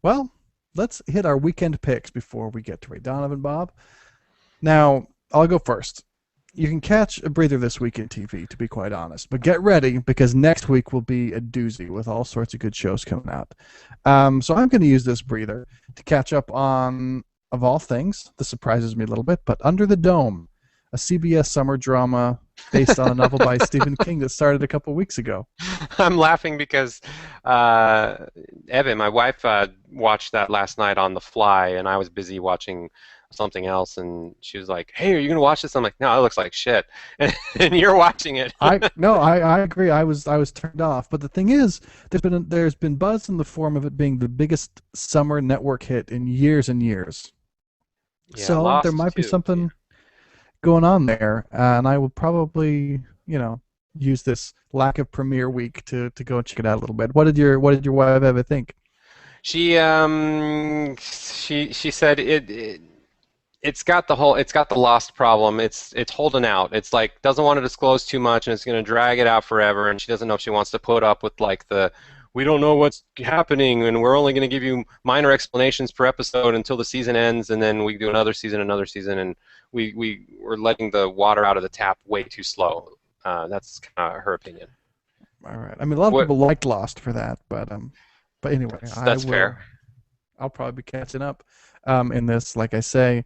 Well, let's hit our weekend picks before we get to Ray Donovan, Bob. Now, I'll go first. You can catch a breather this week in TV, to be quite honest. But get ready because next week will be a doozy with all sorts of good shows coming out. So I'm going to use this breather to catch up on, of all things, this surprises me a little bit, but Under the Dome, a CBS summer drama based on a novel by Stephen King that started a couple weeks ago. I'm laughing because Evan, my wife, watched that last night on the fly, and I was busy watching something else, and she was like, "Hey, are you gonna watch this?" I'm like, "No, it looks like shit," and you're watching it. I no, I agree. I was turned off. But the thing is, there's been buzz in the form of it being the biggest summer network hit in years and years. Yeah, So there Lost might be too. something going on there, and I will probably, use this lack of premiere week to go and check it out a little bit. What did your wife ever think? She said it's got the Lost problem. It's holding out. It's like doesn't want to disclose too much, and it's going to drag it out forever. And she doesn't know if she wants to put up with like the we don't know what's happening, and we're only going to give you minor explanations per episode until the season ends, and then we do another season, and we're letting the water out of the tap way too slow. That's kind of her opinion. All right. I mean, a lot of What? people liked Lost for that, but anyway, That's fair. I'll probably be catching up in this. Like I say,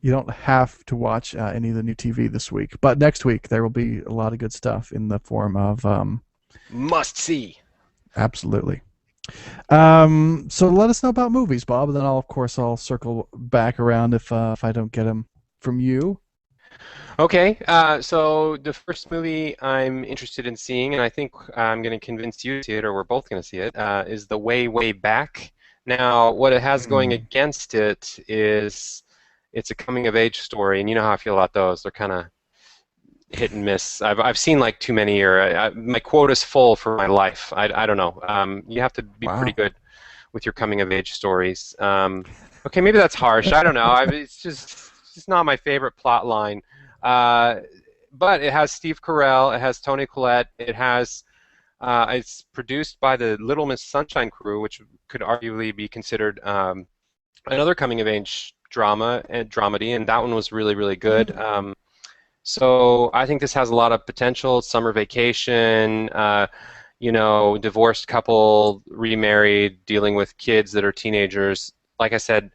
you don't have to watch any of the new TV this week, but next week there will be a lot of good stuff in the form of Must see. absolutely. So let us know about movies, Bob, and then of course I'll circle back around if I don't get them from you. Okay, so the first movie I'm interested in seeing, and I think I'm going to convince you to see it, or we're both going to see it, is The Way, Way Back. Now, what it has going Hmm. against it is it's a coming of age story, and you know how I feel about those. They're kind of hit and miss. I've seen like too many, or my quota's full for my life. I don't know. You have to be pretty Wow. good with your coming of age stories. Okay, maybe that's harsh. I don't know. It's just not my favorite plot line. Uh, but it has Steve Carell, it has Toni Collette, it's produced by the Little Miss Sunshine crew, which could arguably be considered another coming of age drama and dramedy, and that one was really, really good. So I think this has a lot of potential. Summer vacation, divorced couple, remarried, dealing with kids that are teenagers. Like I said,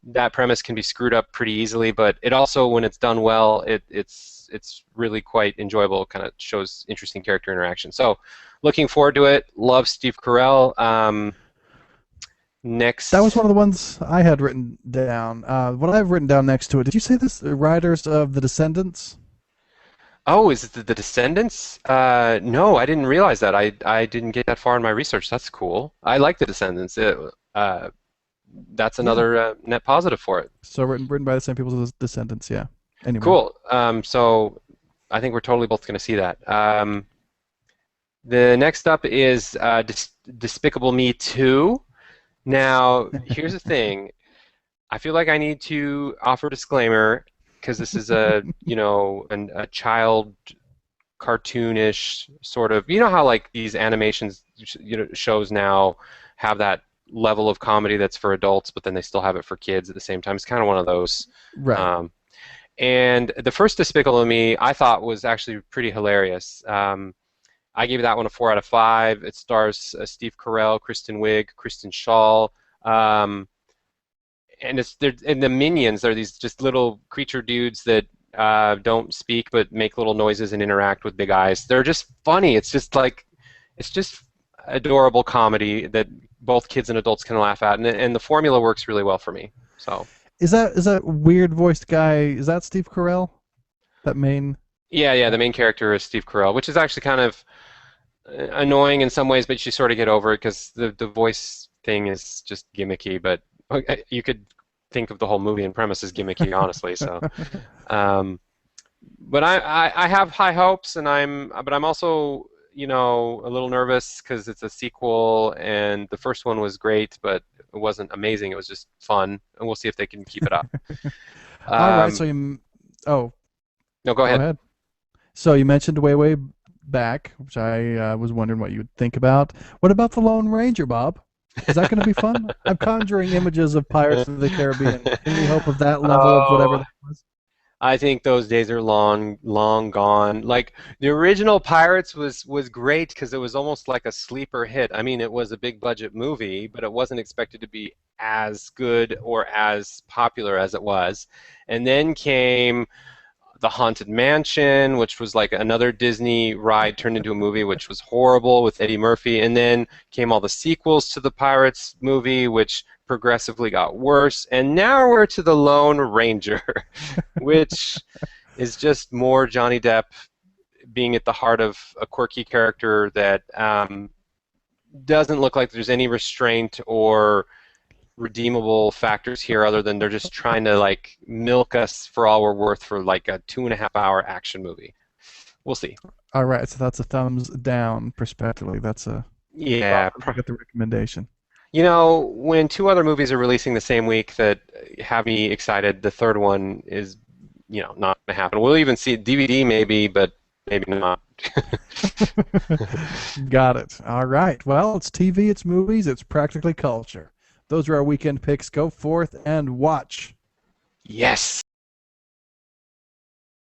that premise can be screwed up pretty easily, but it also, when it's done well, it's really quite enjoyable. Kind of shows interesting character interaction. So, looking forward to it. Love Steve Carell. That was Next, one of the ones I had written down. What I've written down next to it. Did you say this? The writers of The Descendants? oh, is it the Descendants? No, I didn't realize that. I didn't get that far in my research. That's cool. I like the Descendants. That's Yeah. another net positive for it. So written by the same people as The Descendants. Yeah. Anyway. Cool. So I think we're totally both going to see that. The next up is Despicable Me 2. Now, here's the thing. I feel like I need to offer a disclaimer because this is a child cartoonish sort of. You know how like these animations, shows now have that level of comedy that's for adults, but then they still have it for kids at the same time. It's kind of one of those. Right. Um, and the first Despicable Me I thought was actually pretty hilarious. I gave that one a 4 out of 5. It stars Steve Carell, Kristen Wiig, Kristen Schaal, um, and the minions. They're these just little creature dudes that don't speak but make little noises and interact with big eyes. They're just funny. It's just adorable comedy that both kids and adults can laugh at, and the formula works really well for me. So. Is that weird voiced guy? Is that Steve Carell? That main. Yeah, yeah, the main character is Steve Carell, which is actually kind of annoying in some ways, but you sort of get over it because the voice thing is just gimmicky. But you could think of the whole movie and premise as gimmicky, honestly. So, um, but I have high hopes, but I'm also a little nervous because it's a sequel, and the first one was great, but it wasn't amazing. It was just fun, and we'll see if they can keep it up. All right. Um, Oh, no, go go ahead. ahead. So you mentioned way back, which I was wondering what you would think about. What about the Lone Ranger, Bob? Is that going to be fun? I'm conjuring images of Pirates of the Caribbean. Can we hope of that level of whatever Oh, that was? I think those days are long, long gone. Like the original Pirates was great because it was almost like a sleeper hit. I mean, it was a big budget movie, but it wasn't expected to be as good or as popular as it was. And then came the Haunted Mansion, which was like another Disney ride turned into a movie, which was horrible with Eddie Murphy. And then came all the sequels to the Pirates movie, which progressively got worse. And now we're to the Lone Ranger, which is just more Johnny Depp being at the heart of a quirky character that doesn't look like there's any restraint or redeemable factors here other than they're just trying to like milk us for all we're worth for like a 2.5 hour action movie. We'll see. All right, so that's a thumbs down perspectively. That's a Yeah. thought. Look at the recommendation. You know, when two other movies are releasing the same week that have me excited, the third one is, not gonna happen. We'll even see it DVD maybe, but maybe not. Got it. All right. Well, it's TV, it's movies, it's practically culture. Those are our weekend picks. Go forth and watch. Yes.